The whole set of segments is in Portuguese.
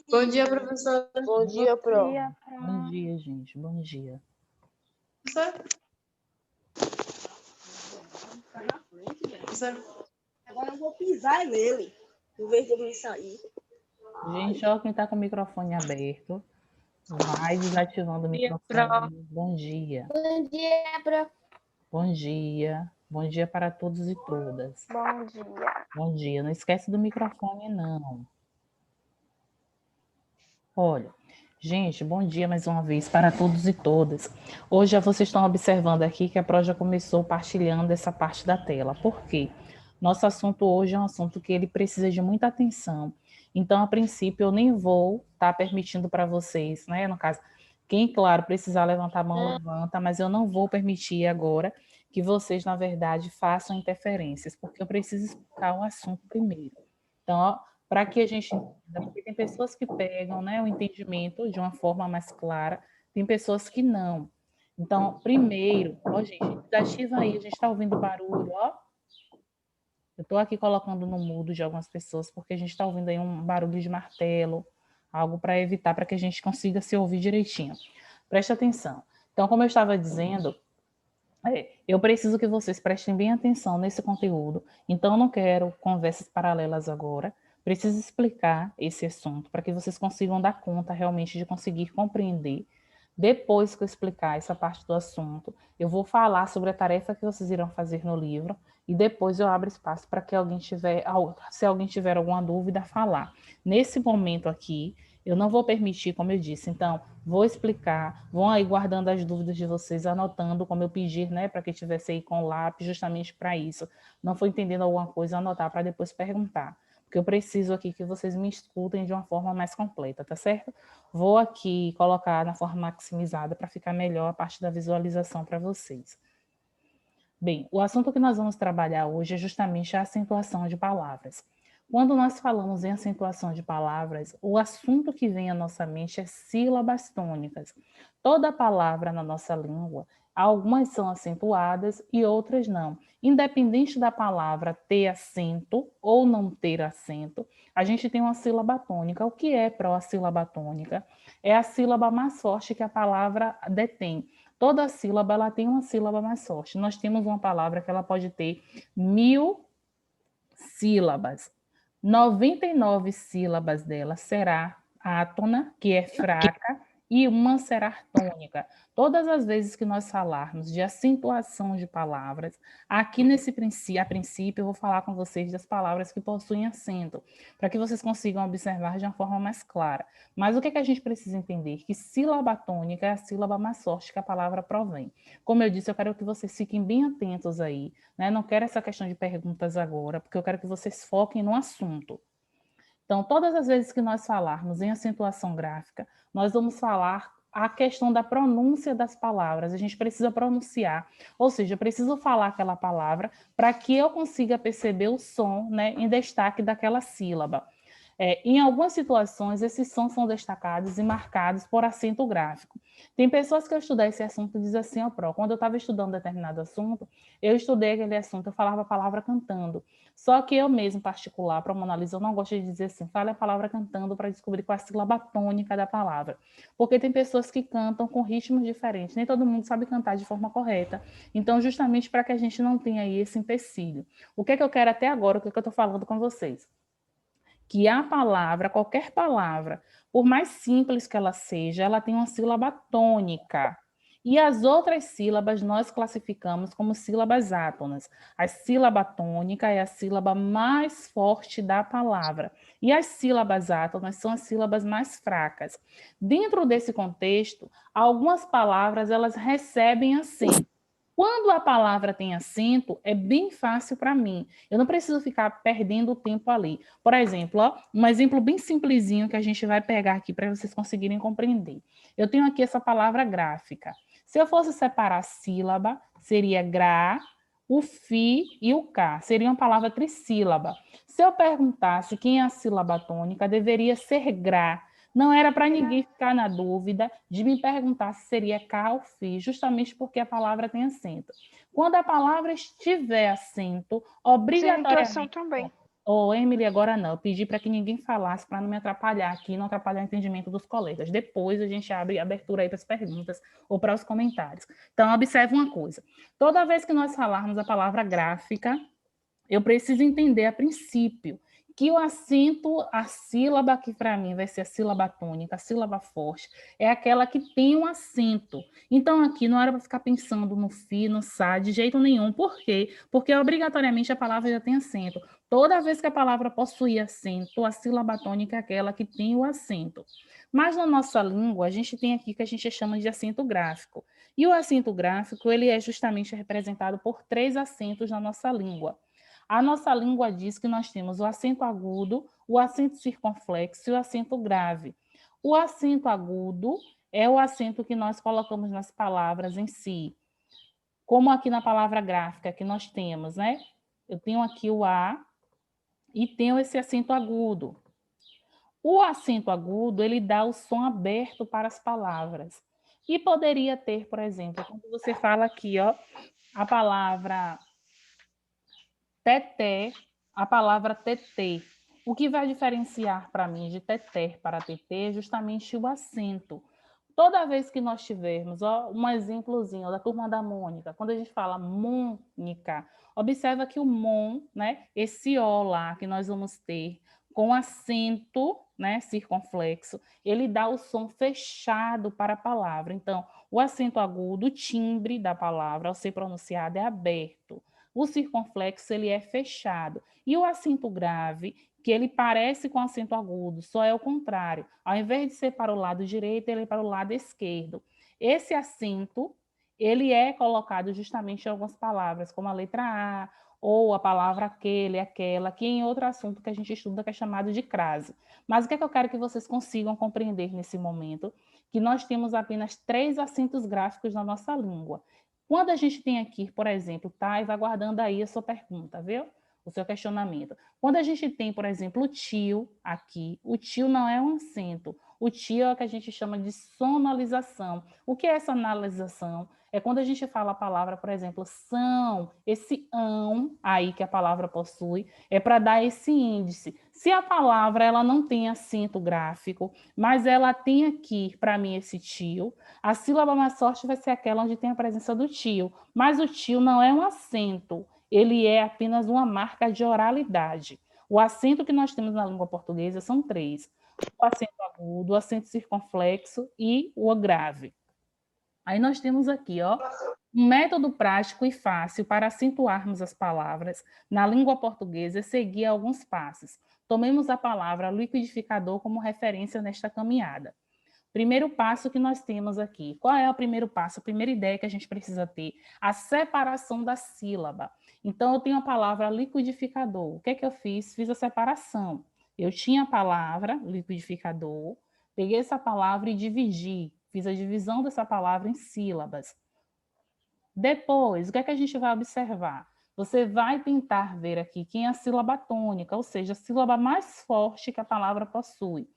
Bom dia, professor. Bom dia, Pro. Bom dia, gente. Bom dia. Professor? Professor? Agora eu vou pisar nele, em vez de eu me sair. Gente, ó, quem está com o microfone aberto, vai desativando o microfone. Bom dia. Bom dia, Pro. Bom dia. Bom dia para todos e todas. Bom dia. Bom dia. Não esquece do microfone, não. Olha, gente, bom dia mais uma vez para todos e todas. Hoje vocês estão observando aqui que a Pro já começou partilhando essa parte da tela. Por quê? Nosso assunto hoje é um assunto que ele precisa de muita atenção. Então, a princípio, eu nem vou estar permitindo para vocês, né? No caso, quem, claro, precisar levantar a mão, levanta, mas eu não vou permitir agora que vocês, na verdade, façam interferências, porque eu preciso explicar o assunto primeiro. Então, ó, para que a gente entenda, porque tem pessoas que pegam, né, o entendimento de uma forma mais clara, tem pessoas que não. Então, primeiro, ó, gente, desativa aí, a gente está ouvindo barulho, ó. Eu estou aqui colocando no mudo de algumas pessoas, porque a gente está ouvindo aí um barulho de martelo, algo para evitar, para que a gente consiga se ouvir direitinho. Preste atenção. Então, como eu estava dizendo, eu preciso que vocês prestem bem atenção nesse conteúdo. Então, eu não quero conversas paralelas agora. Preciso explicar esse assunto para que vocês consigam dar conta realmente de conseguir compreender. Depois que eu explicar essa parte do assunto, eu vou falar sobre a tarefa que vocês irão fazer no livro e depois eu abro espaço para que alguém tiver, se alguém tiver alguma dúvida, falar. Nesse momento aqui, eu não vou permitir, como eu disse. Então, vou explicar, vão aí guardando as dúvidas de vocês, anotando, como eu pedi, né, para quem estivesse aí com lápis, justamente para isso. Não foi entendendo alguma coisa, anotar para depois perguntar. Porque eu preciso aqui que vocês me escutem de uma forma mais completa, tá certo? Vou aqui colocar na forma maximizada para ficar melhor a parte da visualização para vocês. Bem, o assunto que nós vamos trabalhar hoje é justamente a acentuação de palavras. Quando nós falamos em acentuação de palavras, o assunto que vem à nossa mente é sílabas tônicas. Toda palavra na nossa língua, algumas são acentuadas e outras não. Independente da palavra ter acento ou não ter acento, a gente tem uma sílaba tônica. O que é pró-sílaba tônica? É a sílaba mais forte que a palavra detém. Toda sílaba ela tem uma sílaba mais forte. Nós temos uma palavra que ela pode ter 1000 sílabas. 99 sílabas dela será átona, que é fraca, e uma será tônica. Todas as vezes que nós falarmos de acentuação de palavras, aqui a princípio, eu vou falar com vocês das palavras que possuem acento, para que vocês consigam observar de uma forma mais clara. Mas o que é que a gente precisa entender? Que sílaba tônica é a sílaba mais forte que a palavra provém. Como eu disse, eu quero que vocês fiquem bem atentos aí, né? Não quero essa questão de perguntas agora, porque eu quero que vocês foquem no assunto. Então, todas as vezes que nós falarmos em acentuação gráfica, nós vamos falar a questão da pronúncia das palavras. A gente precisa pronunciar, ou seja, eu preciso falar aquela palavra para que eu consiga perceber o som, né, em destaque daquela sílaba. Em algumas situações, esses sons são destacados e marcados por acento gráfico. Tem pessoas que eu estudei esse assunto e dizem assim, ó, Pro, quando eu estava estudando determinado assunto, eu estudei aquele assunto, eu falava a palavra cantando. Só que eu mesmo, particular, para a Mona Lisa, eu não gosto de dizer assim, fale a palavra cantando para descobrir qual é a sílaba tônica da palavra. Porque tem pessoas que cantam com ritmos diferentes, nem todo mundo sabe cantar de forma correta. Então, justamente para que a gente não tenha aí esse empecilho. O que é que eu quero até agora, o que é que eu estou falando com vocês? Que a palavra, qualquer palavra, por mais simples que ela seja, ela tem uma sílaba tônica. E as outras sílabas nós classificamos como sílabas átonas. A sílaba tônica é a sílaba mais forte da palavra. E as sílabas átonas são as sílabas mais fracas. Dentro desse contexto, algumas palavras elas recebem acento. Quando a palavra tem acento, é bem fácil para mim. Eu não preciso ficar perdendo tempo ali. Por exemplo, ó, um exemplo bem simplesinho que a gente vai pegar aqui para vocês conseguirem compreender. Eu tenho aqui essa palavra gráfica. Se eu fosse separar a sílaba, seria gra, o fi e o k. Seria uma palavra trissílaba. Se eu perguntasse quem é a sílaba tônica, deveria ser gra. Não era para ninguém ficar na dúvida de me perguntar se seria K ou Fi, justamente porque a palavra tem acento. Quando a palavra estiver acento, obrigatoriamente... Acentuação também. Ô, Emily, agora não. Eu pedi para que ninguém falasse para não me atrapalhar aqui, não atrapalhar o entendimento dos colegas. Depois a gente abre abertura aí para as perguntas ou para os comentários. Então, observe uma coisa. Toda vez que nós falarmos a palavra gráfica, eu preciso entender a princípio que o acento, a sílaba que para mim vai ser a sílaba tônica, a sílaba forte, é aquela que tem um acento. Então, aqui não era para ficar pensando no fi, no sa, de jeito nenhum. Por quê? Porque obrigatoriamente a palavra já tem acento. Toda vez que a palavra possui acento, a sílaba tônica é aquela que tem o acento. Mas na nossa língua, a gente tem aqui que a gente chama de acento gráfico. E o acento gráfico, ele é justamente representado por 3 acentos na nossa língua. A nossa língua diz que nós temos o acento agudo, o acento circunflexo e o acento grave. O acento agudo é o acento que nós colocamos nas palavras em si. Como aqui na palavra gráfica que nós temos, né? Eu tenho aqui o A e tenho esse acento agudo. O acento agudo, ele dá o som aberto para as palavras. E poderia ter, por exemplo, quando você fala aqui, ó, a palavra teté, a palavra tetê. O que vai diferenciar para mim de teté para tetê é justamente o acento. Toda vez que nós tivermos, ó, um exemplozinho da Turma da Mônica, quando a gente fala Mônica, observa que o mon, né, esse o lá que nós vamos ter com acento, né, circunflexo, ele dá o som fechado para a palavra. Então, o acento agudo, o timbre da palavra, ao ser pronunciado, é aberto. O circunflexo, ele é fechado. E o acento grave, que ele parece com acento agudo, só é o contrário. Ao invés de ser para o lado direito, ele é para o lado esquerdo. Esse acento, ele é colocado justamente em algumas palavras, como a letra A, ou a palavra aquele, aquela, que em outro assunto que a gente estuda que é chamado de crase. Mas o que é que eu quero que vocês consigam compreender nesse momento? Que nós temos apenas 3 acentos gráficos na nossa língua. Quando a gente tem aqui, por exemplo, tá? E vai guardando aí a sua pergunta, viu? O seu questionamento. Quando a gente tem, por exemplo, o tio aqui, o tio não é um acento. O tio é o que a gente chama de sonalização. O que é essa sonalização? É quando a gente fala a palavra, por exemplo, são, esse ão aí que a palavra possui, é para dar esse índice. Se a palavra ela não tem acento gráfico, mas ela tem aqui, para mim, esse tio, a sílaba mais forte vai ser aquela onde tem a presença do tio. Mas o tio não é um acento, ele é apenas uma marca de oralidade. O acento que nós temos na língua portuguesa são 3. O acento agudo, o acento circunflexo e o grave. Aí nós temos aqui, ó, um método prático e fácil para acentuarmos as palavras na língua portuguesa é seguir alguns passos. Tomemos a palavra liquidificador como referência nesta caminhada. Primeiro passo que nós temos aqui. Qual é o primeiro passo? A primeira ideia que a gente precisa ter? A separação da sílaba. Então, eu tenho a palavra liquidificador. O que é que eu fiz? Fiz a separação. Eu tinha a palavra liquidificador, peguei essa palavra e dividi. Fiz a divisão dessa palavra em sílabas. Depois, o que é que a gente vai observar? Você vai tentar ver aqui quem é a sílaba tônica, ou seja, a sílaba mais forte que a palavra possui.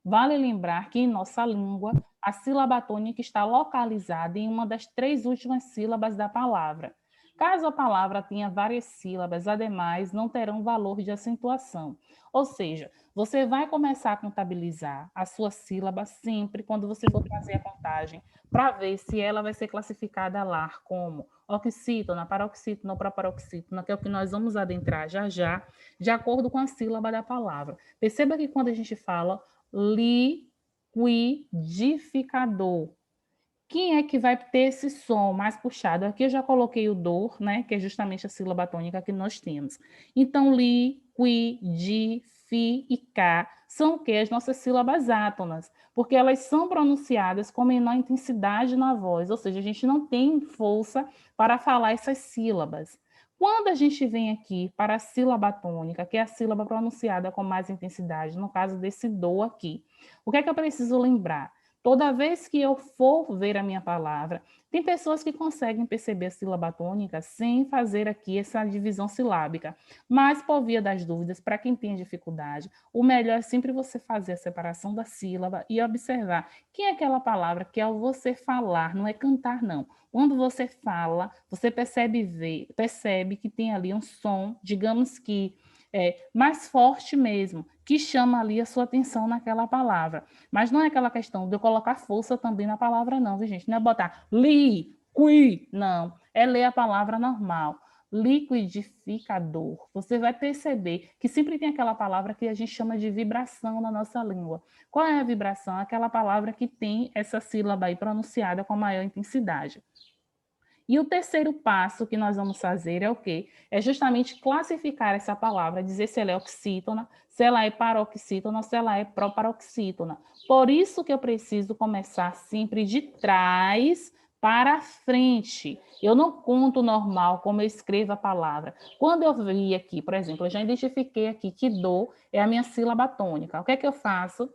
Vale lembrar que em nossa língua, a sílaba tônica está localizada em uma das 3 últimas sílabas da palavra. Caso a palavra tenha várias sílabas, ademais, não terão valor de acentuação. Ou seja, você vai começar a contabilizar a sua sílaba sempre quando você for fazer a contagem, para ver se ela vai ser classificada lá como oxítona, paroxítona ou proparoxítona, que é o que nós vamos adentrar já já, de acordo com a sílaba da palavra. Perceba que quando a gente fala liquidificador. Quem é que vai ter esse som mais puxado? Aqui eu já coloquei o dor, né, que é justamente a sílaba tônica que nós temos. Então, li, qui, di, fi e cá são o que? As nossas sílabas átonas, porque elas são pronunciadas com menor intensidade na voz, ou seja, a gente não tem força para falar essas sílabas. Quando a gente vem aqui para a sílaba tônica, que é a sílaba pronunciada com mais intensidade, no caso desse do aqui, o que é que eu preciso lembrar? Toda vez que eu for ver a minha palavra, tem pessoas que conseguem perceber a sílaba tônica sem fazer aqui essa divisão silábica. Mas, por via das dúvidas, para quem tem dificuldade, o melhor é sempre você fazer a separação da sílaba e observar quem é aquela palavra que ao você falar, não é cantar, não. Quando você fala, você percebe que tem ali um som, digamos que mais forte mesmo, que chama ali a sua atenção naquela palavra. Mas não é aquela questão de eu colocar força também na palavra, não, viu, gente? Não é botar li, qui, não. É ler a palavra normal. Liquidificador. Você vai perceber que sempre tem aquela palavra que a gente chama de vibração na nossa língua. Qual é a vibração? Aquela palavra que tem essa sílaba aí pronunciada com maior intensidade. E o terceiro passo que nós vamos fazer é o quê? É justamente classificar essa palavra, dizer se ela é oxítona, se ela é paroxítona, se ela é proparoxítona. Por isso que eu preciso começar sempre de trás para frente. Eu não conto normal como eu escrevo a palavra. Quando eu vi aqui, por exemplo, eu já identifiquei aqui que do é a minha sílaba tônica. O que é que eu faço?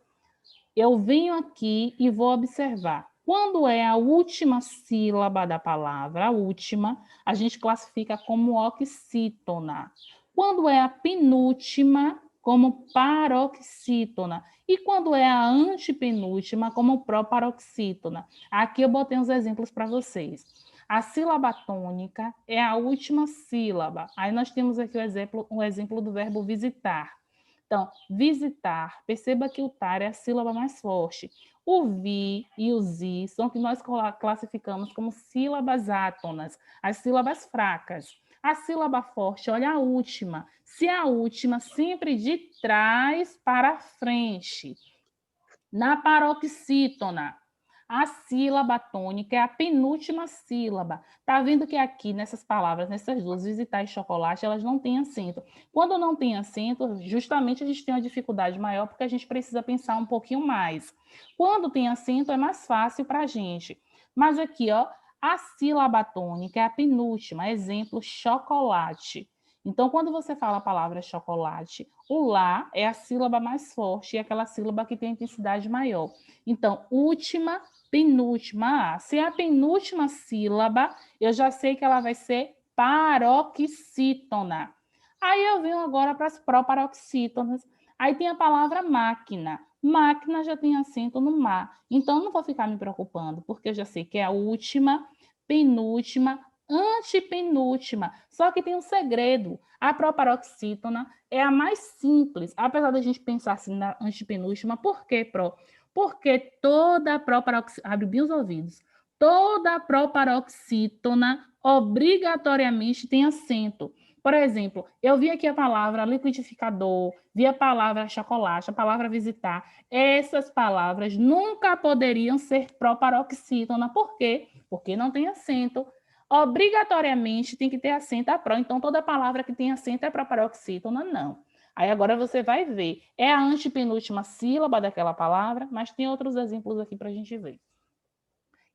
Eu venho aqui e vou observar. Quando é a última sílaba da palavra, a última, a gente classifica como oxítona. Quando é a penúltima, como paroxítona. E quando é a antepenúltima, como proparoxítona. Aqui eu botei uns exemplos para vocês. A sílaba tônica é a última sílaba. Aí nós temos aqui um exemplo do verbo visitar. Então, visitar, perceba que o tar é a sílaba mais forte. O vi e o zi são o que nós classificamos como sílabas átonas, as sílabas fracas. A sílaba forte, olha a última. Se a última, sempre de trás para frente. Na paroxítona, a sílaba tônica é a penúltima sílaba. Tá vendo que aqui nessas palavras, nessas duas, visitar e chocolate, elas não têm acento. Quando não tem acento, justamente a gente tem uma dificuldade maior porque a gente precisa pensar um pouquinho mais. Quando tem acento, é mais fácil para a gente. Mas aqui, ó, a sílaba tônica é a penúltima. Exemplo, chocolate. Então, quando você fala a palavra chocolate, o lá é a sílaba mais forte e aquela sílaba que tem a intensidade maior. Então, última, penúltima. Se é a penúltima sílaba, eu já sei que ela vai ser paroxítona. Aí eu venho agora para as proparoxítonas. Aí tem a palavra máquina. Máquina já tem acento no má. Então, não vou ficar me preocupando, porque eu já sei que é a última, penúltima, antepenúltima. Só que tem um segredo. A proparoxítona é a mais simples, apesar da gente pensar assim na antepenúltima. Por quê, Pro? Porque toda a proparoxítona, abre bem os ouvidos, toda a proparoxítona obrigatoriamente tem acento. Por exemplo, eu vi aqui a palavra liquidificador, vi a palavra chocolate, a palavra visitar. Essas palavras nunca poderiam ser proparoxítona. Por quê? Porque não tem acento. Obrigatoriamente tem que ter acento a pró. Então, toda palavra que tem acento é proparoxítona, não. Aí agora você vai ver. É a antepenúltima sílaba daquela palavra, mas tem outros exemplos aqui para a gente ver.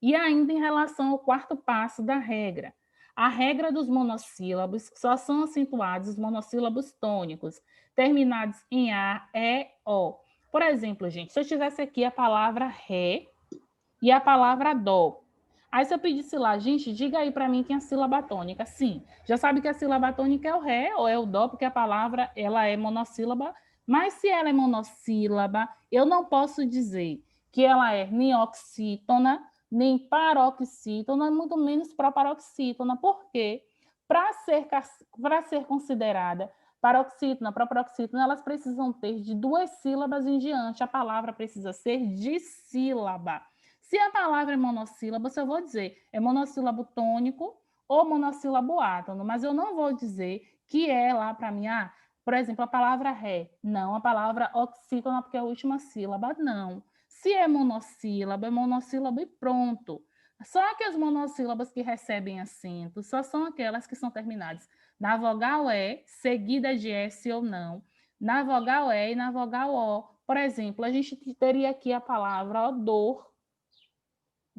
E ainda em relação ao quarto passo da regra. A regra dos monossílabos só são acentuados os monossílabos tônicos, terminados em A, E, O. Por exemplo, gente, se eu tivesse aqui a palavra ré e a palavra dó. Aí se eu pedisse lá, gente, diga aí para mim quem é a sílaba tônica. Sim, já sabe que a sílaba tônica é o ré ou é o dó, porque a palavra ela é monossílaba, mas se ela é monossílaba, eu não posso dizer que ela é nem oxítona, nem paroxítona, muito menos proparoxítona. Por quê? Para ser considerada paroxítona, proparoxítona, elas precisam ter de 2 sílabas em diante. A palavra precisa ser de sílaba. Se a palavra é monossílaba, eu vou dizer é monossílabo tônico ou monossílabo átono, mas eu não vou dizer que é lá para mim, por exemplo, a palavra ré. Não, a palavra oxítona, porque é a última sílaba, não. Se é monossílabo e pronto. Só que as monossílabas que recebem acento só são aquelas que são terminadas na vogal E, seguida de S ou não, na vogal E e na vogal O. Por exemplo, a gente teria aqui a palavra odor.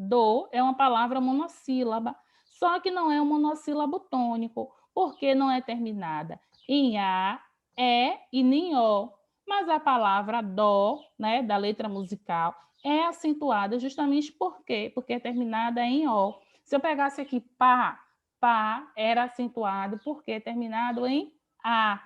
Do é uma palavra monossílaba, só que não é um monossílabo tônico, porque não é terminada em A, E e nem O. Mas a palavra dó, né, da letra musical, é acentuada justamente por quê? Porque é terminada em O. Se eu pegasse aqui pá, pá era acentuado porque é terminado em A.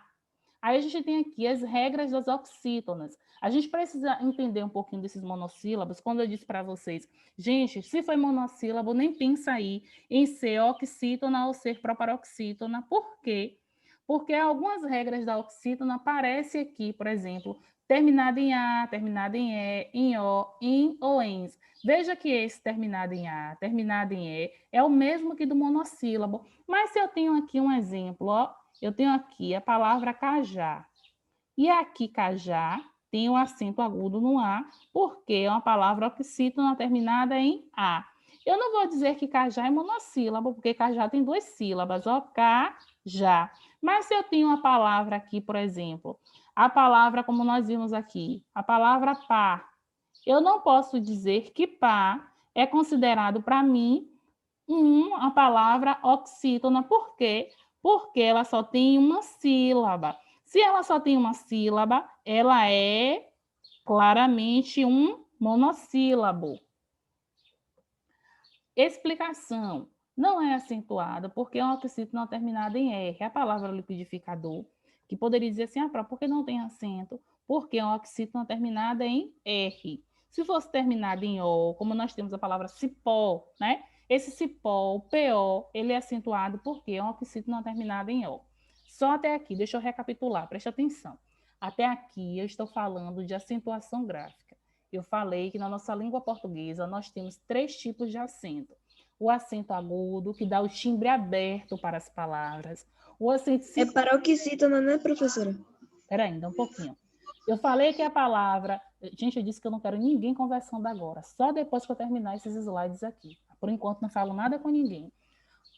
Aí a gente tem aqui as regras das oxítonas. A gente precisa entender um pouquinho desses monossílabos. Quando eu disse para vocês, gente, se foi monossílabo, nem pensa aí em ser oxítona ou ser proparoxítona. Por quê? Porque algumas regras da oxítona aparecem aqui, por exemplo, terminada em A, terminada em E, em O, em ou ens. Veja que esse terminado em A, terminado em E, é o mesmo que do monossílabo. Mas se eu tenho aqui um exemplo, ó, eu tenho aqui a palavra cajá. E aqui cajá tem o acento agudo no A, porque é uma palavra oxítona terminada em A. Eu não vou dizer que cajá é monossílabo, porque cajá tem duas sílabas, ó, cajá. Mas se eu tenho uma palavra aqui, por exemplo, a palavra, como nós vimos aqui, a palavra pá, eu não posso dizer que pá é considerado para mim uma palavra oxítona. Por quê? Porque ela só tem uma sílaba. Se ela só tem uma sílaba, ela é claramente um monossílabo. Explicação. Não é acentuada porque é uma oxítona terminada em R. A palavra liquidificador, que poderia dizer assim, por que não tem acento? Porque é uma oxítona terminada em R. Se fosse terminada em O, como nós temos a palavra cipó, né? Esse cipó, o PO, ele é acentuado porque é uma oxítona terminada em O. Só até aqui, deixa eu recapitular, preste atenção. Até aqui eu estou falando de acentuação gráfica. Eu falei que na nossa língua portuguesa nós temos 3 tipos de acento. O acento agudo, que dá o timbre aberto para as palavras. O acento... É paroxítona, né, professora? Espera ainda um pouquinho. Eu falei que a palavra... Gente, eu disse que eu não quero ninguém conversando agora. Só depois que eu terminar esses slides aqui. Por enquanto, não falo nada com ninguém.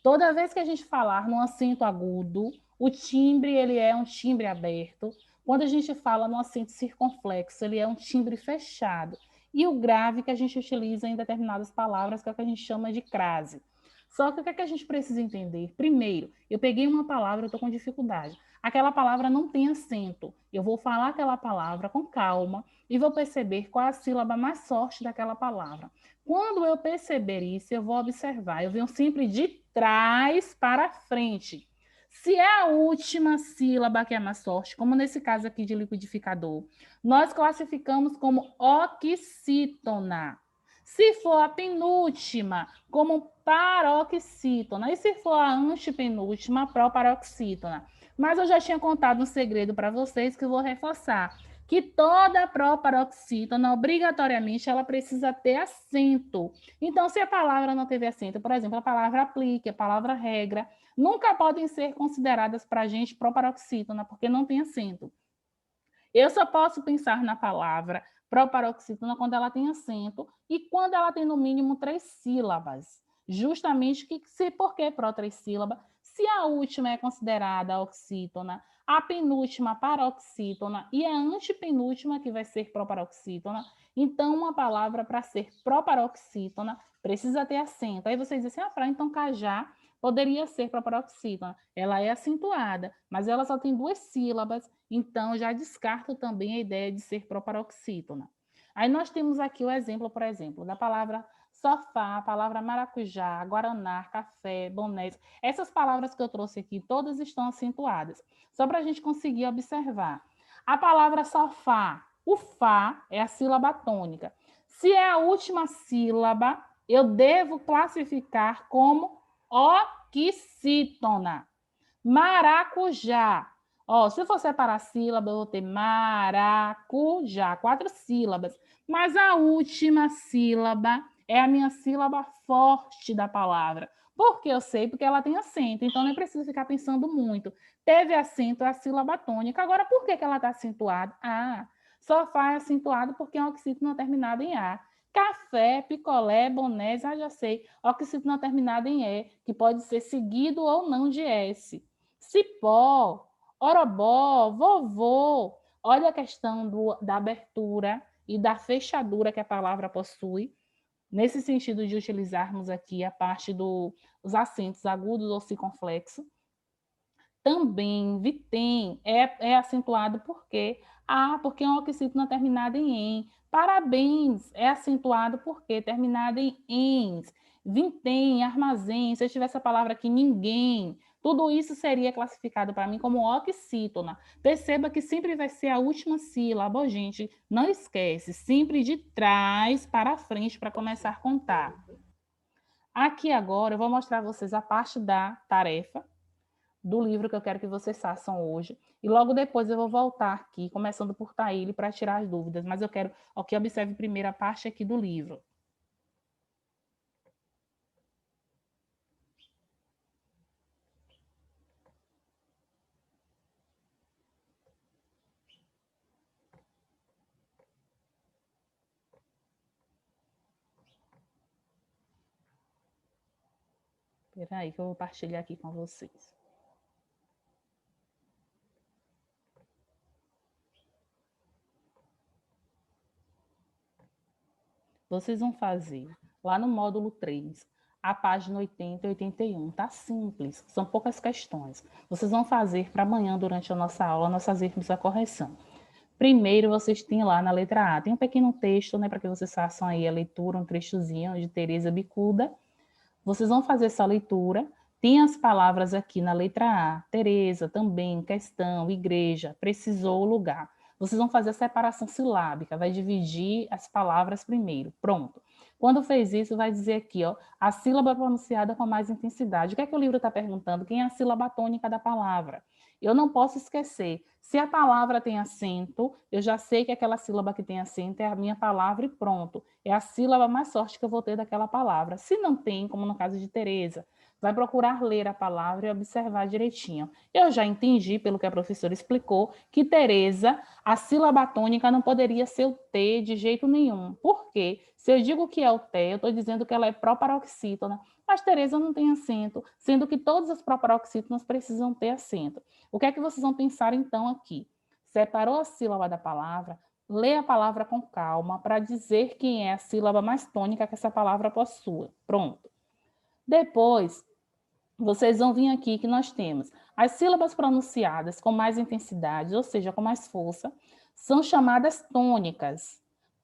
Toda vez que a gente falar num acento agudo, o timbre ele é um timbre aberto. Quando a gente fala no acento circunflexo, ele é um timbre fechado. E o grave que a gente utiliza em determinadas palavras, que é o que a gente chama de crase. Só que o que é que a gente precisa entender? Primeiro, eu peguei uma palavra, eu estou com dificuldade. Aquela palavra não tem acento. Eu vou falar aquela palavra com calma e vou perceber qual é a sílaba mais forte daquela palavra. Quando eu perceber isso, eu vou observar. Eu venho sempre de trás para frente. Se é a última sílaba que é mais forte, como nesse caso aqui de liquidificador, nós classificamos como oxítona. Se for a penúltima, como paroxítona. E se for a antepenúltima, proparoxítona. Mas eu já tinha contado um segredo para vocês que eu vou reforçar. Que toda proparoxítona, obrigatoriamente, ela precisa ter acento. Então, se a palavra não teve acento, por exemplo, a palavra aplique, a palavra regra, nunca podem ser consideradas para a gente proparoxítona, porque não tem acento. Eu só posso pensar na palavra proparoxítona quando ela tem acento e quando ela tem no mínimo 3 sílabas. Justamente por que pró 3 sílabas? Se a última é considerada oxítona, a penúltima paroxítona e a antepenúltima que vai ser proparoxítona, então uma palavra para ser proparoxítona precisa ter acento. Aí vocês dizem assim, então cajá poderia ser proparoxítona. Ela é acentuada, mas ela só tem 2 sílabas, então já descarto também a ideia de ser proparoxítona. Aí nós temos aqui o exemplo, por exemplo, da palavra sofá, a palavra maracujá, guaraná, café, bonés. Essas palavras que eu trouxe aqui, todas estão acentuadas. Só para a gente conseguir observar. A palavra sofá, o fá é a sílaba tônica. Se é a última sílaba, eu devo classificar como oxítona. Maracujá. Se for separar sílaba, eu vou ter maracujá, 4 sílabas. Mas a última sílaba é a minha sílaba forte da palavra. Por que eu sei? Porque ela tem acento, então não precisa ficar pensando muito. Teve acento, é a sílaba tônica. Agora, por que ela está acentuada? Sofá é acentuado porque é um oxítona terminado em A. Café, picolé, bonés, já sei. Oxítona terminada em E, que pode ser seguido ou não de S. Cipó, orobó, vovô. Olha a questão da abertura e da fechadura que a palavra possui. Nesse sentido de utilizarmos aqui a parte dos acentos agudos ou circunflexo. Também, vitém, é acentuado por quê? Porque é uma oxítona terminada em "em". Parabéns, é acentuado porque terminada em "ens". Vintém, armazém, se eu tivesse a palavra aqui, ninguém. Tudo isso seria classificado para mim como oxítona. Perceba que sempre vai ser a última sílaba, gente. Não esquece, sempre de trás para frente para começar a contar. Aqui agora eu vou mostrar a vocês a parte da tarefa. do livro que eu quero que vocês façam hoje. E logo depois eu vou voltar aqui, começando por Taíli, para tirar as dúvidas. Mas eu quero que observe primeiro a parte aqui do livro. Espera aí que eu vou partilhar aqui com vocês. Vocês vão fazer lá no módulo 3, a página 80 e 81. Tá simples, são poucas questões. Vocês vão fazer para amanhã, durante a nossa aula, nós fazermos a correção. Primeiro, vocês têm lá na letra A, tem um pequeno texto, né, para que vocês façam aí a leitura, um trechozinho de Teresa Bicuda. Vocês vão fazer essa leitura, tem as palavras aqui na letra A, Teresa, também, questão, igreja, precisou, lugar. Vocês vão fazer a separação silábica, vai dividir as palavras primeiro, pronto. Quando fez isso, vai dizer aqui, ó, a sílaba pronunciada com mais intensidade. O que é que o livro está perguntando? Quem é a sílaba tônica da palavra? Eu não posso esquecer, se a palavra tem acento, eu já sei que aquela sílaba que tem acento é a minha palavra e pronto. É a sílaba mais forte que eu vou ter daquela palavra. Se não tem, como no caso de Teresa, vai procurar ler a palavra e observar direitinho. Eu já entendi, pelo que a professora explicou, que Teresa, a sílaba tônica não poderia ser o T de jeito nenhum. Por quê? Se eu digo que é o T, eu estou dizendo que ela é proparoxítona, mas Teresa não tem acento, sendo que todas as proparoxítonas precisam ter acento. O que é que vocês vão pensar então aqui? Separou a sílaba da palavra, lê a palavra com calma para dizer quem é a sílaba mais tônica que essa palavra possua. Pronto. Depois, vocês vão vir aqui que nós temos as sílabas pronunciadas com mais intensidade, ou seja, com mais força, são chamadas tônicas.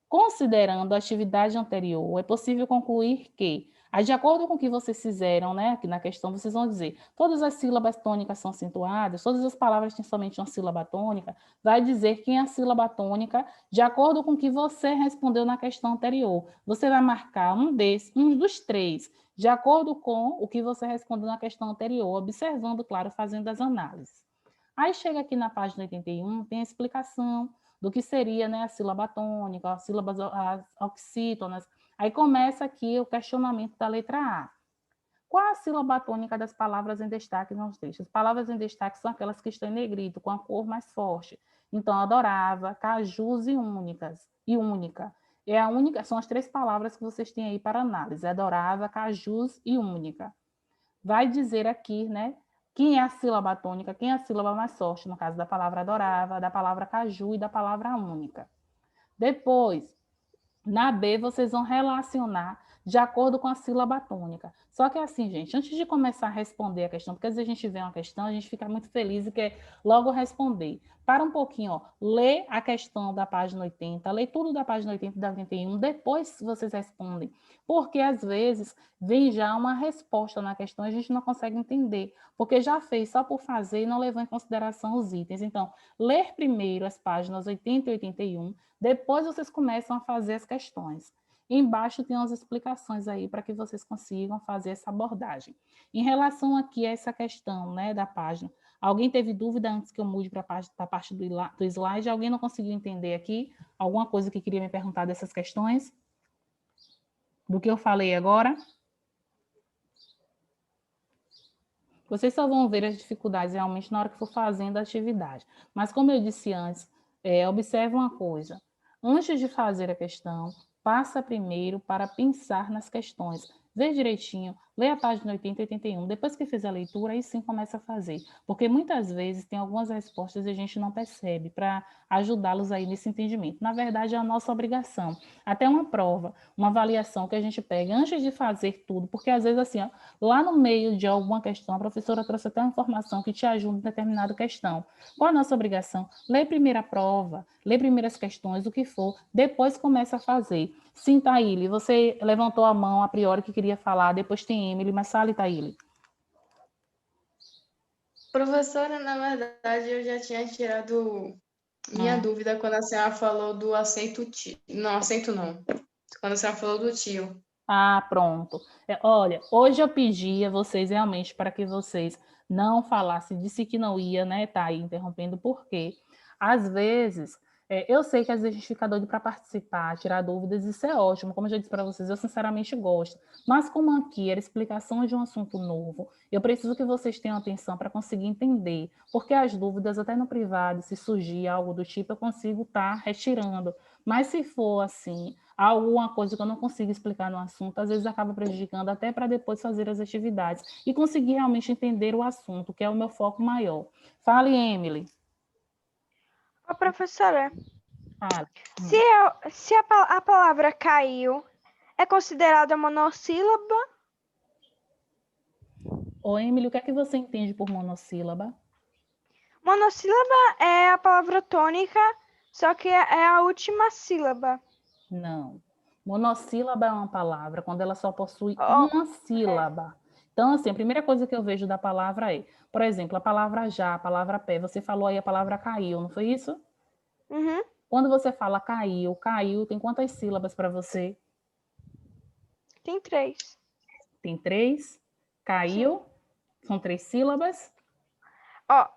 Considerando a atividade anterior, é possível concluir que, de acordo com o que vocês fizeram, né, aqui na questão, vocês vão dizer, todas as sílabas tônicas são acentuadas, todas as palavras têm somente uma sílaba tônica, vai dizer quem é a sílaba tônica, de acordo com o que você respondeu na questão anterior. Você vai marcar um dos três, de acordo com o que você respondeu na questão anterior, observando, claro, fazendo as análises. Aí chega aqui na página 81, tem a explicação do que seria, né, a sílaba tônica, as sílabas oxítonas. Aí começa aqui o questionamento da letra A. Qual a sílaba tônica das palavras em destaque nos textos? As palavras em destaque são aquelas que estão em negrito, com a cor mais forte. Então, adorava, cajus e únicas, e única. É a única, são as três palavras que vocês têm aí para análise, adorava, cajus e única. Vai dizer aqui, né, quem é a sílaba tônica, quem é a sílaba mais forte, no caso da palavra adorava, da palavra caju e da palavra única. Depois, na B, vocês vão relacionar de acordo com a sílaba tônica. Só que assim, gente, antes de começar a responder a questão, porque às vezes a gente vê uma questão, a gente fica muito feliz e quer logo responder. Para um pouquinho, ó, lê a questão da página 80, lê tudo da página 80 e da 81, depois vocês respondem. Porque às vezes vem já uma resposta na questão e a gente não consegue entender, porque já fez só por fazer e não levou em consideração os itens. Então, ler primeiro as páginas 80 e 81, depois vocês começam a fazer as questões. Embaixo tem umas explicações aí para que vocês consigam fazer essa abordagem. Em relação aqui a essa questão, né, da página, alguém teve dúvida antes que eu mude para a parte do slide? Alguém não conseguiu entender aqui? Alguma coisa que queria me perguntar dessas questões? Do que eu falei agora? Vocês só vão ver as dificuldades realmente na hora que for fazendo a atividade. Mas como eu disse antes, observe uma coisa. Antes de fazer a questão, passa primeiro para pensar nas questões. Vê direitinho, lê a página 80 e 81. Depois que fizer a leitura, aí sim começa a fazer. Porque muitas vezes tem algumas respostas e a gente não percebe para ajudá-los aí nesse entendimento. Na verdade, é a nossa obrigação. Até uma prova, uma avaliação que a gente pega antes de fazer tudo. Porque às vezes assim, ó, lá no meio de alguma questão, a professora trouxe até uma informação que te ajuda em determinada questão. Qual a nossa obrigação? Lê primeiro a prova, lê primeiro as questões, o que for, depois começa a fazer. Sim, Taíli, você levantou a mão a priori que queria falar, depois tem Emily, mas fale, Taíli. Professora, na verdade, eu já tinha tirado minha dúvida quando a senhora falou do acento tio. Não, acento não. Quando a senhora falou do tio. Ah, pronto. Olha, hoje eu pedi a vocês realmente para que vocês não falasse, disse que não ia, né? Tá aí interrompendo, porque às vezes eu sei que às vezes a gente fica doido para participar, tirar dúvidas, isso é ótimo. Como eu já disse para vocês, eu sinceramente gosto. Mas como aqui era explicação de um assunto novo, eu preciso que vocês tenham atenção para conseguir entender, porque as dúvidas, até no privado, se surgir algo do tipo, eu consigo estar retirando. Mas se for assim, alguma coisa que eu não consigo explicar no assunto, às vezes acaba prejudicando até para depois fazer as atividades e conseguir realmente entender o assunto, que é o meu foco maior. Fale, Emily. Ô, professora, Fale. a palavra caiu é considerada monossílaba? Ô, Emily, o que é que você entende por monossílaba? Monossílaba é a palavra tônica, só que é a última sílaba. Não. Monossílaba é uma palavra quando ela só possui Oh, uma sílaba. Então, assim, a primeira coisa que eu vejo da palavra é, por exemplo, a palavra já, a palavra pé. Você falou aí a palavra caiu, não foi isso? uhum. Quando você fala caiu, caiu, tem quantas sílabas para você? Tem 3. Tem 3? Caiu? São 3 sílabas? Ó,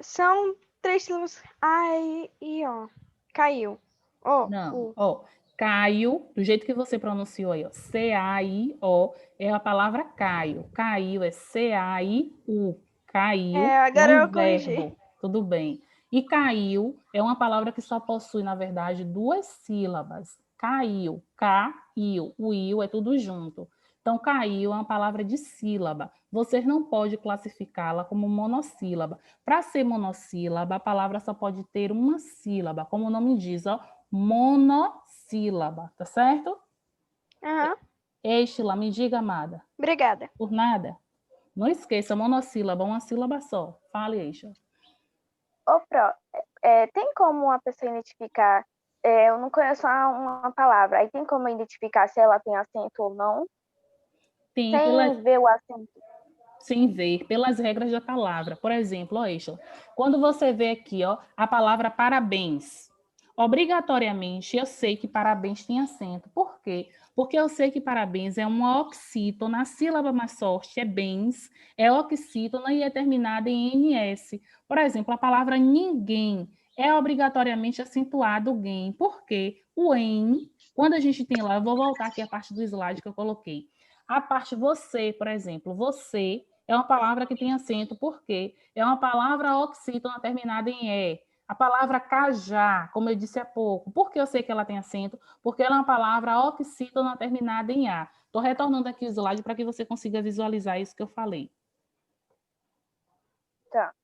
são 3 sílabas. Ai e ó. Caiu. Ó, Não. Ó, Caio, do jeito que você pronunciou aí, ó, C-A-I-O, é a palavra Caio. Caiu é C-A-I-U. Caiu é agora um eu corrigi. verbo. Tudo bem. E caiu é uma palavra que só possui, na verdade, 2 sílabas. Caiu, caiu. O iu é tudo junto. Então, caiu é uma palavra de sílaba. Você não pode classificá-la como monossílaba. Para ser monossílaba, a palavra só pode ter uma sílaba, como o nome diz, ó, monossílaba, tá certo? Aham, Estila, me diga, amada. obrigada. Por nada. Não esqueça, monossílaba, uma sílaba só. Fale, Estila. Ô, Pro, tem como a pessoa identificar? Eu não conheço uma palavra, aí tem como identificar se ela tem acento ou não, Tem, sem ver o acento? sem ver, pelas regras da palavra. Por exemplo, ó, Estila, quando você vê aqui, ó, a palavra parabéns, obrigatoriamente eu sei que parabéns tem acento. Por quê? Porque eu sei que parabéns é uma oxítona, a sílaba mais forte é bens, é oxítona e é terminada em NS. Por exemplo, a palavra ninguém é obrigatoriamente acentuado o gen. Por quê? O en, quando a gente tem lá, eu vou voltar aqui a parte do slide que eu coloquei. A parte você, por exemplo, você é uma palavra que tem acento, por quê? É uma palavra oxítona terminada em E. A palavra cajá, como eu disse há pouco, por que eu sei que ela tem acento? Porque ela é uma palavra oxítona terminada em A. Estou retornando aqui o slide para que você consiga visualizar isso que eu falei. Tá.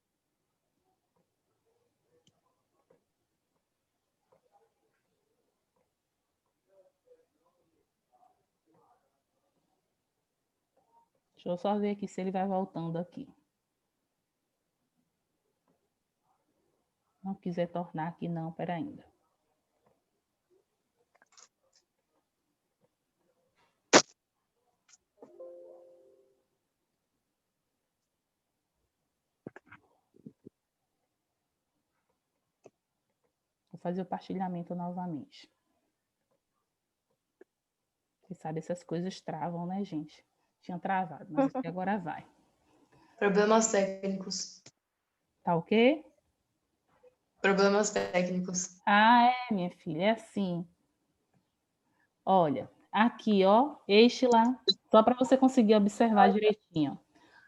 Deixa eu só ver aqui se ele vai voltando aqui. Não quiser tornar aqui não, pera ainda. Vou fazer o partilhamento novamente. Você sabe, essas coisas travam, né, gente? Tinha travado, mas aqui agora vai. Problemas técnicos. Tá ok? Problemas técnicos. Ah, é, minha filha, é assim. Olha, aqui, ó, este lá, só para você conseguir observar direitinho.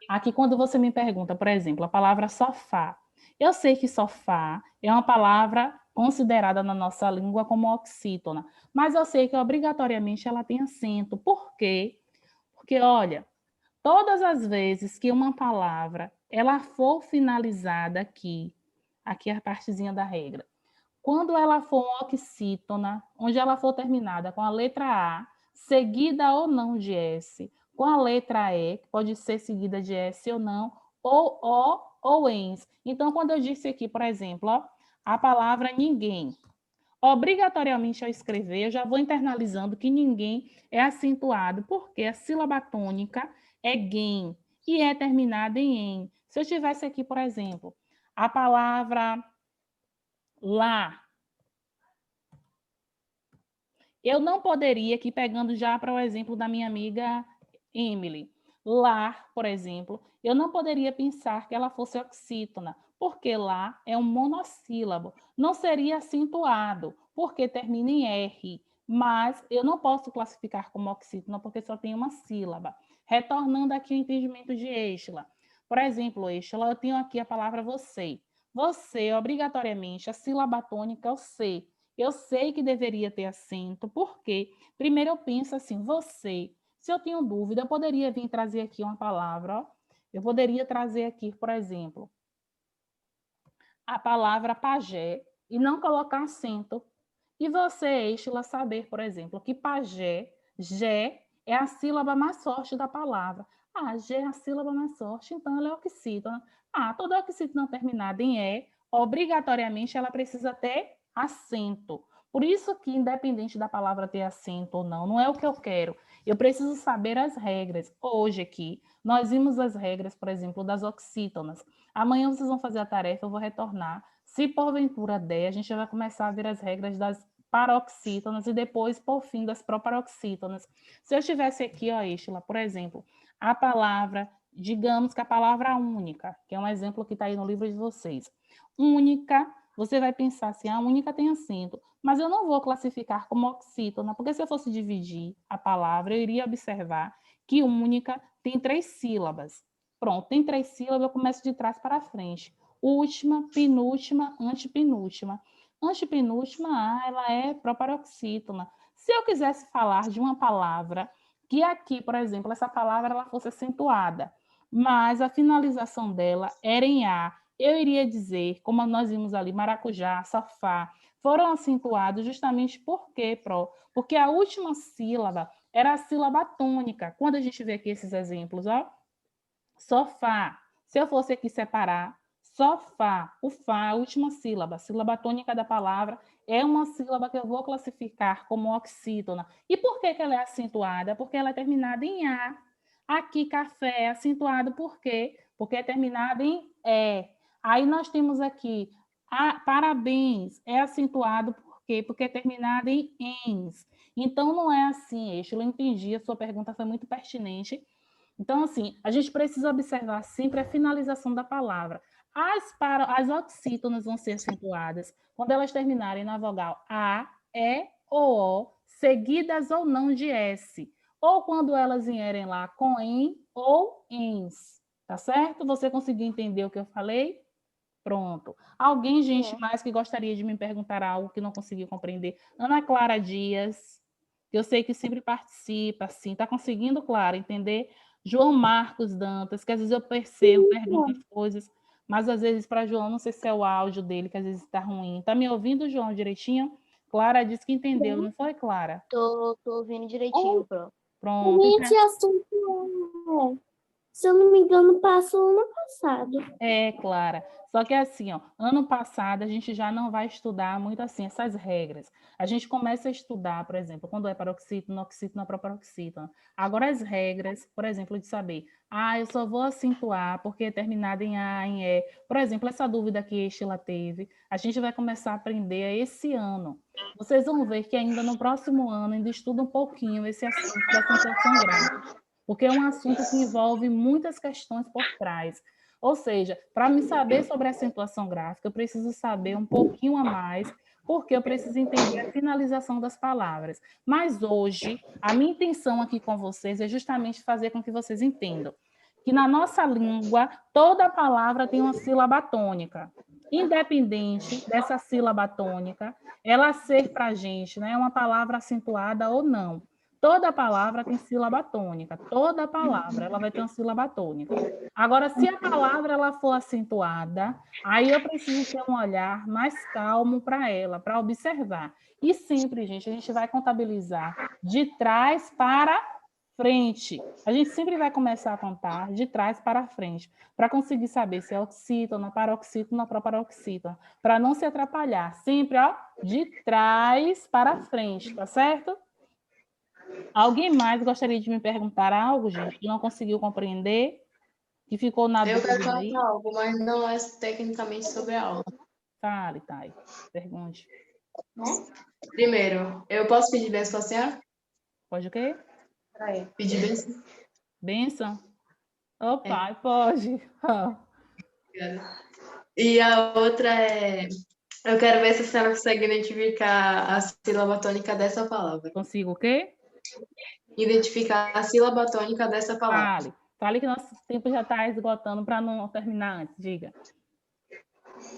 Aqui, quando você me pergunta, por exemplo, a palavra sofá. Eu sei que sofá é uma palavra considerada na nossa língua como oxítona, mas eu sei que obrigatoriamente ela tem acento. Por quê? Porque, olha, todas as vezes que uma palavra ela for finalizada aqui é a partezinha da regra. Quando ela for uma oxítona, onde ela for terminada com a letra A, seguida ou não de S, com a letra E, que pode ser seguida de S ou não, ou O ou ENS. Então, quando eu disse aqui, por exemplo, ó, a palavra ninguém, obrigatoriamente ao escrever, eu já vou internalizando que ninguém é acentuado, porque a sílaba tônica é gen e é terminada em en. Se eu tivesse aqui, por exemplo, a palavra lá, eu não poderia, aqui pegando já para o exemplo da minha amiga Emily, lar, por exemplo, eu não poderia pensar que ela fosse oxítona, porque lá é um monossílabo. Não seria acentuado, porque termina em R, mas eu não posso classificar como oxítona, porque só tem uma sílaba. Retornando aqui ao entendimento de Estela. Por exemplo, Estela, eu tenho aqui a palavra você. Você, obrigatoriamente, a sílaba tônica é o C. Eu sei que deveria ter acento, porque primeiro eu penso assim, você. Se eu tenho dúvida, eu poderia vir trazer aqui uma palavra, ó. Eu poderia trazer aqui, por exemplo, a palavra pajé e não colocar acento. E você, Estela, saber, por exemplo, que pajé, Gé, é a sílaba mais forte da palavra. Ah, Gé é a sílaba mais forte, então ela é oxítona. Ah, toda oxítona terminada em E, obrigatoriamente ela precisa ter acento. Por isso que, independente da palavra ter acento ou não, não é o que eu quero. Eu preciso saber as regras. Hoje aqui, nós vimos as regras, por exemplo, das oxítonas. Amanhã vocês vão fazer a tarefa, eu vou retornar. Se porventura der, a gente vai começar a ver as regras das paroxítonas e depois, por fim, das proparoxítonas. Se eu tivesse aqui, ó, Estela, por exemplo, a palavra, digamos que a palavra única, que é um exemplo que está aí no livro de vocês. Única, você vai pensar assim, a única tem acento, mas eu não vou classificar como oxítona, porque se eu fosse dividir a palavra, eu iria observar que única tem 3 sílabas. Pronto, tem 3 sílabas, eu começo de trás para frente. Última, penúltima, antepenúltima. Antepenúltima, ela é proparoxítona. Se eu quisesse falar de uma palavra que aqui, por exemplo, essa palavra ela fosse acentuada, mas a finalização dela era em A, eu iria dizer, como nós vimos ali, maracujá, sofá, foram acentuados justamente por quê, porque a última sílaba era a sílaba tônica. Quando a gente vê aqui esses exemplos, ó, sofá. Se eu fosse aqui separar, sofá, o fá, a última sílaba, a sílaba tônica da palavra, é uma sílaba que eu vou classificar como oxítona. E por que ela é acentuada? Porque ela é terminada em A. Aqui, café é acentuado por quê? Porque é terminada em E. Aí nós temos aqui, parabéns, é acentuado por quê? Porque é terminada em ens. Então, não é assim, Eixo. Eu entendi, a sua pergunta foi muito pertinente. Então, assim, a gente precisa observar sempre a finalização da palavra. As oxítonas vão ser acentuadas quando elas terminarem na vogal A, E ou O, seguidas ou não de S. Ou quando elas vierem lá com em ou ens. Tá certo? Você conseguiu entender o que eu falei? Pronto. Alguém, gente, mais que gostaria de me perguntar algo que não conseguiu compreender? Ana Clara Dias, que eu sei que sempre participa, assim, está conseguindo, Clara, entender? João Marcos Dantas, que às vezes eu percebo, pergunto as coisas, mas às vezes para João, não sei se é o áudio dele, que às vezes está ruim. Está me ouvindo, João, direitinho? Clara disse que entendeu, não foi, Clara? Tô ouvindo direitinho, Pro. Pronto. Esse assunto, se eu não me engano, passou ano passado. É, Clara. Só que assim, ó, ano passado a gente já não vai estudar muito assim essas regras. A gente começa a estudar, por exemplo, quando é paroxítona, oxítona, proparoxítona. Agora as regras, por exemplo, de saber, eu só vou acentuar porque é terminada em A, em E. Por exemplo, essa dúvida que a Estela teve, a gente vai começar a aprender esse ano. Vocês vão ver que ainda no próximo ano ainda estuda um pouquinho esse assunto da acentuação grave, porque é um assunto que envolve muitas questões por trás. Ou seja, para me saber sobre a acentuação gráfica, eu preciso saber um pouquinho a mais, porque eu preciso entender a finalização das palavras. Mas hoje, a minha intenção aqui com vocês é justamente fazer com que vocês entendam que na nossa língua, toda palavra tem uma sílaba tônica. Independente dessa sílaba tônica, ela ser para a gente, né, uma palavra acentuada ou não. Toda palavra tem sílaba tônica. Toda palavra ela vai ter uma sílaba tônica. Agora, se a palavra ela for acentuada, aí eu preciso ter um olhar mais calmo para ela, para observar. E sempre, gente, a gente vai contabilizar de trás para frente. A gente sempre vai começar a contar de trás para frente, para conseguir saber se é oxítona, paroxítona, proparoxítona, para não se atrapalhar. Sempre, ó, de trás para frente, tá certo? Alguém mais gostaria de me perguntar algo, gente, que não conseguiu compreender, que ficou na Eu quero dúvida aí? perguntar algo, mas não é tecnicamente sobre a aula. Fale, Thay. Pergunte. Primeiro, eu posso pedir bênção para a senhora? Pode o quê? Pedir bênção? Bênção? Ô, pai, pode. Ó, E a outra é. Eu quero ver se a senhora consegue identificar a sílaba tônica dessa palavra. consigo o quê? Identificar a sílaba tônica dessa palavra. Fale. Fale que nosso tempo já está esgotando para não terminar antes. Diga.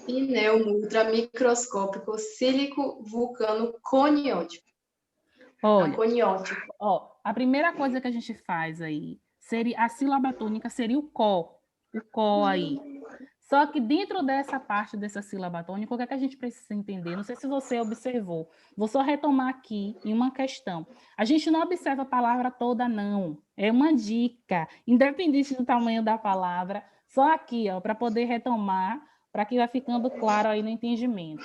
Pneumo ultramicroscópico sílico vulcano coniótico. Olha, Coniótico. ó, a primeira coisa que a gente faz aí seria a sílaba tônica seria o có. O có aí. Só que dentro dessa parte dessa sílaba tônica, o que é que a gente precisa entender? Não sei se você observou. Vou só retomar aqui em uma questão. A gente não observa a palavra toda, não. É uma dica, independente do tamanho da palavra. Só aqui, ó, para poder retomar, para que vai ficando claro aí no entendimento.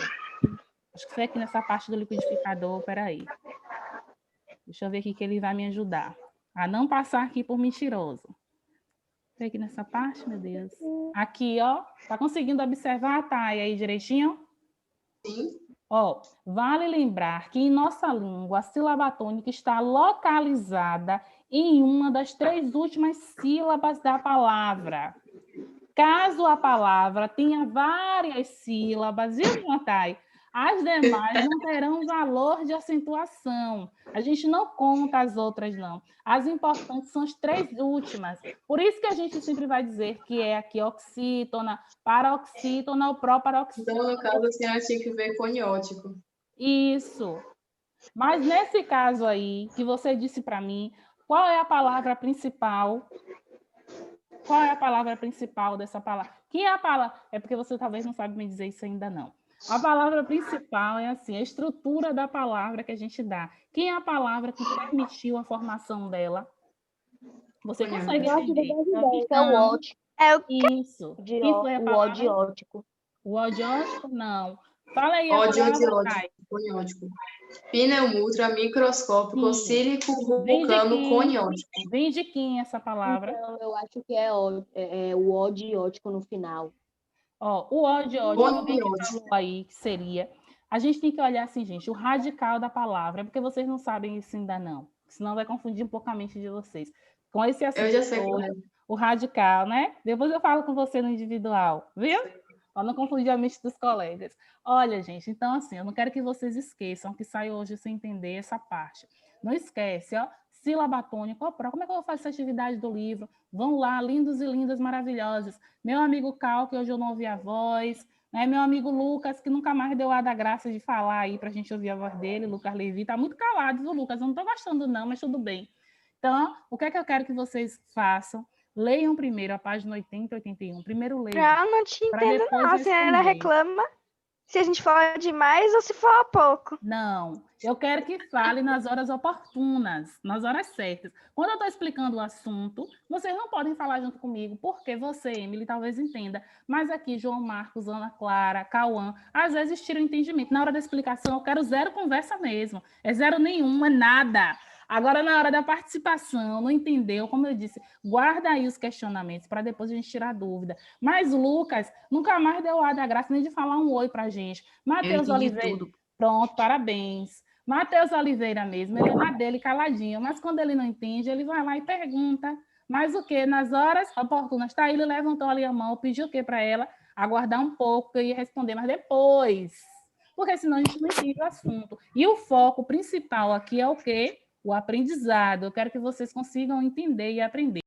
Acho que foi aqui nessa parte do liquidificador. Peraí. Deixa eu ver aqui que ele vai me ajudar. A não passar aqui por mentiroso. Aqui nessa parte, meu Deus. Aqui, ó. Tá conseguindo observar, Thay, aí direitinho? Sim. Ó, vale lembrar que em nossa língua a sílaba tônica está localizada em uma das 3 últimas sílabas da palavra. Caso a palavra tenha várias sílabas, viu, Thay? As demais não terão valor de acentuação. A gente não conta as outras, não. As importantes são as 3 últimas. Por isso que a gente sempre vai dizer que é aqui oxítona, paroxítona ou proparoxítona. Então, no caso, a senhora tinha que ver coniótico. Isso. Mas nesse caso aí, que você disse para mim, qual é a palavra principal? Qual é a palavra principal dessa palavra? Que é a palavra? É porque você talvez não sabe me dizer isso ainda não. A palavra principal é assim, a estrutura da palavra que a gente dá. Quem é a palavra que permitiu a formação dela? Você consegue entender? É o ótico. É o Isso. Quem foi a O palavra? odiótico. O odiótico? Não. Fala aí a Ódio de palavra, ódio. Thay. Coniótico. Pneumo ultramicroscópico Sim. sílico Vem de vulcano quem? coniótico. Vem de quem essa palavra? Então, eu acho que é o odiótico no final. Ó, o odiótico, alguém que Coniótico. falou aí que seria. A gente tem que olhar assim, gente, o radical da palavra, é porque vocês não sabem isso ainda não. Senão vai confundir um pouco a mente de vocês. Com esse assunto Eu já sei qual hoje, é. o radical, né? Depois eu falo com você no individual, viu? Para não confundir a mente dos colegas. Olha, gente, então assim, eu não quero que vocês esqueçam que saiu hoje sem entender essa parte. Não esquece, ó, sílaba tônica, ó, como é que eu vou fazer essa atividade do livro? Vão lá, lindos e lindas, maravilhosos. Meu amigo Cal, que hoje eu não ouvi a voz, né? Meu amigo Lucas, que nunca mais deu a da graça de falar aí para a gente ouvir a voz dele, Lucas Levi, tá muito calado, viu, Lucas? Eu não estou gostando não, mas tudo bem. Então, o que é que eu quero que vocês façam? Leiam primeiro a página 80 e 81. Primeiro leiam. Eu não te Pra entendo, depois não. A senhora responder. reclama se a gente fala demais ou se fala pouco. Não, eu quero que fale nas horas oportunas, nas horas certas. Quando eu estou explicando o assunto, vocês não podem falar junto comigo, porque você, Emily, talvez entenda. Mas aqui, João Marcos, Ana Clara, Cauã, às vezes tiram entendimento. Na hora da explicação, eu quero 0 conversa mesmo. É 0 nenhum, é nada. Agora, na hora da participação, não entendeu? Como eu disse, guarda aí os questionamentos para depois a gente tirar dúvida. Mas o Lucas nunca mais deu a da graça nem de falar um oi para a gente. Matheus Oliveira. Tudo. Pronto, parabéns. Matheus Oliveira mesmo, ele é na dele caladinho, mas quando ele não entende, ele vai lá e pergunta. Mas o quê? Nas horas oportunas, tá? Ele levantou ali a mão, pediu o quê para ela? Aguardar um pouco, que eu ia responder, mas depois. Porque senão a gente não entende o assunto. E o foco principal aqui é o quê? O aprendizado. Eu quero que vocês consigam entender e aprender.